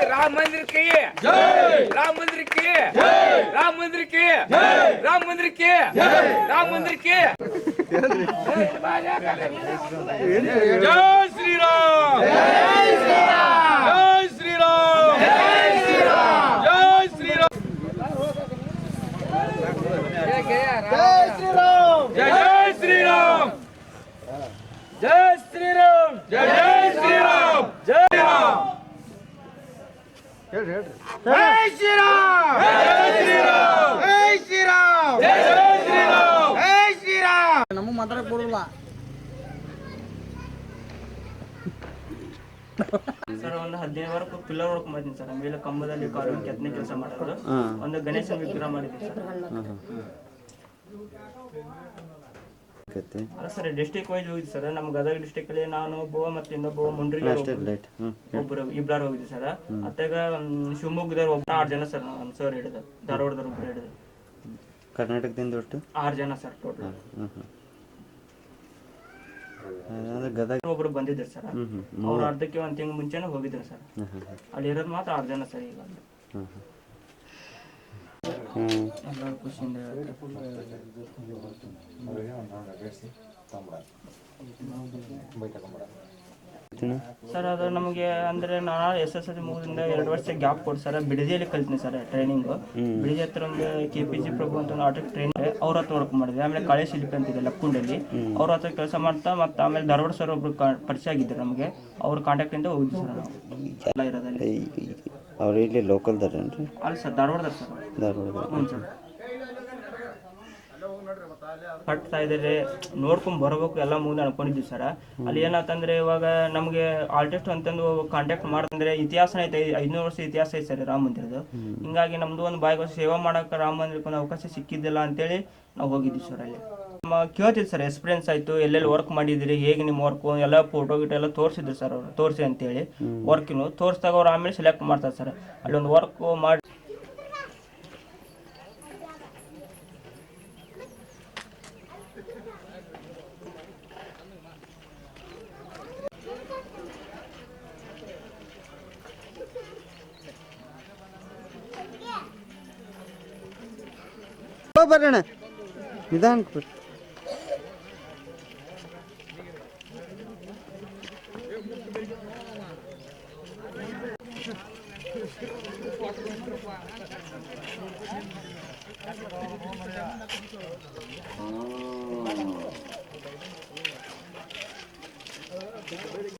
राम मंदिर की जय, राम मंदिर की जय, राम मंदिर की जय, राम मंदिर की जय, राम मंदिर की जय श्री राम, जय श्री राम, जय श्री राम, जय श्री राम, जय श्री राम, जय श्री राम, जय श्री राम, जय श्री राम, जय श्री राम, जय राम, जय श्री राम, जय श्री राम, जय श्री राम, जय श्री राम, जय श्री राम. ನಮ್ಮ ಮಾತಾಡಕ್ ಬರೋಲ್ಲ ಸರ್. ಒಂದು 15 ವರೆಗೂ ಪಿಲ್ಲರ್ ವರ್ಕ್ ಮಾಡಿದ್ದೀನಿ ಸರ್. ಮೇಲೆ ಕಂಬದಲ್ಲಿ ಕಾರು ಕೆತ್ತನೆ ಕೆಲಸ ಮಾಡೋದು. ಒಂದು ಗಣೇಶನ ವಿಗ್ರಹ ಮಾಡಿದ್ದೀನಿ ಸರ್. ಅಲ್ಲ ಸರ್, ಡಿಸ್ಟಿಕ್ ವೈಸ್ ಹೋಗಿದ್ದೆ ಸರ್. ನಮ್ಮ ಗದಗ ಡಿಸ್ಟಿಕ್ ಅಲ್ಲಿ ನಾನು ಒಬ್ಬ ಮತ್ತೆ ಇನ್ನೊಬ್ಬ ಮುಂಡ್ರಿಗೆ ಇಬ್ಬರು ಹೋಗಿದ್ದೆ ಸರ್. ಅತ್ತಾಗ ಶಿವಮೊಗ್ಗದವ್ರು ಒಬ್ಬ 6 ಜನ ಸರ್. ನಮ್ಮ ಸರ್ ಹಿಡಿದ, ಧಾರವಾಡದವ್ರು ಒಬ್ಬರು ಹಿಡಿದ. ಕರ್ನಾಟಕದಿಂದ ಒಟ್ಟು 6 ಜನ ಸರ್ ಟೋಟಲ್. ಒಬ್ರು ಬಂದಿದ್ರು ಸರ್. ಅವ್ರು ಅರ್ಧಕ್ಕೆ 1 ತಿಂಗಳು ಮುಂಚೆನೆ ಹೋಗಿದ್ರು ಸರ್. ಅಲ್ಲಿ ಇರೋದು ಮಾತ್ರ 6 ಜನ ಸರ್. ಈಗ ಎಲ್ಲರೂ ಖುಷಿಯಿಂದ ಸರ್. ಅದು ನಮಗೆ ಅಂದ್ರೆ ನಾನು SSLC ಮುಗಿದಿಂದ 2 ವರ್ಷ ಗ್ಯಾಪ್ ಕೊಟ್ಟು ಸರ್ ಬಿಡದಿಯಲ್ಲಿ ಕಲ್ತೀನಿ ಸರ್ ಟ್ರೈನಿಂಗ್. ಬಿಡದಿ ಹತ್ರ ಒಂದು KPG ಪ್ರಭು ಅಂತ ಒಂದು ಆಟೋ ಟ್ರೈನಿಂಗ್ ಅವ್ರ ಹತ್ರ ವರ್ಕ್ ಮಾಡಿದೆ. ಆಮೇಲೆ ಕಳೆ ಶಿಲ್ಪಿ ಅಂತಿದೆ ಲಕ್ಕುಂಡಲ್ಲಿ, ಅವ್ರ ಹತ್ರ ಕೆಲಸ ಮಾಡ್ತಾ ಮತ್ತೆ ಆಮೇಲೆ ಧಾರವಾಡ ಸರ್ ಒಬ್ರು ಪರಿಚಯ ಆಗಿದ್ರು ನಮಗೆ. ಅವ್ರ ಕಾಂಟ್ಯಾಕ್ಟ್ ಇಂದ ಹೋಗಿದ್ವಿ ಸರ್ ನಾವು ಎಲ್ಲ ಇರೋದಲ್ಲಿ. ಅವ್ರು ಇಲ್ಲಿ ಲೋಕಲ್ದಾರೇನ್ರಿ? ಅಲ್ಲ ಸರ್, ಧಾರವಾಡದ ಸರ್. ಹ್ಞೂ ಸರ್. ಕಟ್ತಾ ಇದ್ದಾರೆ, ನೋಡ್ಕೊಂಡ್ ಬರ್ಬೇಕು ಎಲ್ಲ ಮುಂದೆ ಅನ್ಕೊಂಡಿದ್ವಿ ಸರ್. ಅಲ್ಲಿ ಏನಾತಂದ್ರೆ ಇವಾಗ ನಮಗೆ ಆರ್ಟಿಸ್ಟ್ ಅಂತಂದು ಕಾಂಟ್ಯಾಕ್ಟ್ ಮಾಡ್ತಂದ್ರೆ ಇತಿಹಾಸ ಐತೆ, 500 ವರ್ಷ ಇತಿಹಾಸ ಐತೆ ಸರ್ ರಾಮ ಮಂದಿರದ್ದು. ಹಿಂಗಾಗಿ ನಮ್ದು ಒಂದು ಬಾಯಿಗೆ ಸೇವಾ ಮಾಡಕ್ಕೆ ರಾಮ ಮಂದಿರಕ್ಕೆ ಒಂದು ಅವಕಾಶ ಸಿಕ್ಕಿದ್ದಿಲ್ಲ ಅಂತೇಳಿ ನಾವು ಹೋಗಿದ್ವಿ ಸರ್. ಅಲ್ಲಿ ನಮ್ಮ ಕೇಳ್ತಿದ್ರು ಸರ್, ಎಕ್ಸ್ಪೀರಿಯನ್ಸ್ ಆಯ್ತು, ಎಲ್ಲೆಲ್ಲಿ ವರ್ಕ್ ಮಾಡಿದಿರಿ, ಹೇಗೆ ನಿಮ್ಮ ವರ್ಕು ಎಲ್ಲ ಫೋಟೋ ಗಿಟ ಎಲ್ಲ ತೋರಿಸಿದ್ರು ಸರ್. ಅವರು ತೋರಿಸಿ ಅಂತೇಳಿ ವರ್ಕಿನು ತೋರಿಸಿದಾಗ ಅವ್ರು ಆಮೇಲೆ ಸೆಲೆಕ್ಟ್ ಮಾಡ್ತಾರೆ ಸರ್. ಅಲ್ಲಿ ಒಂದು ವರ್ಕ್ ಮಾಡಿ ಬರೋಣ ನಿಧಾನ.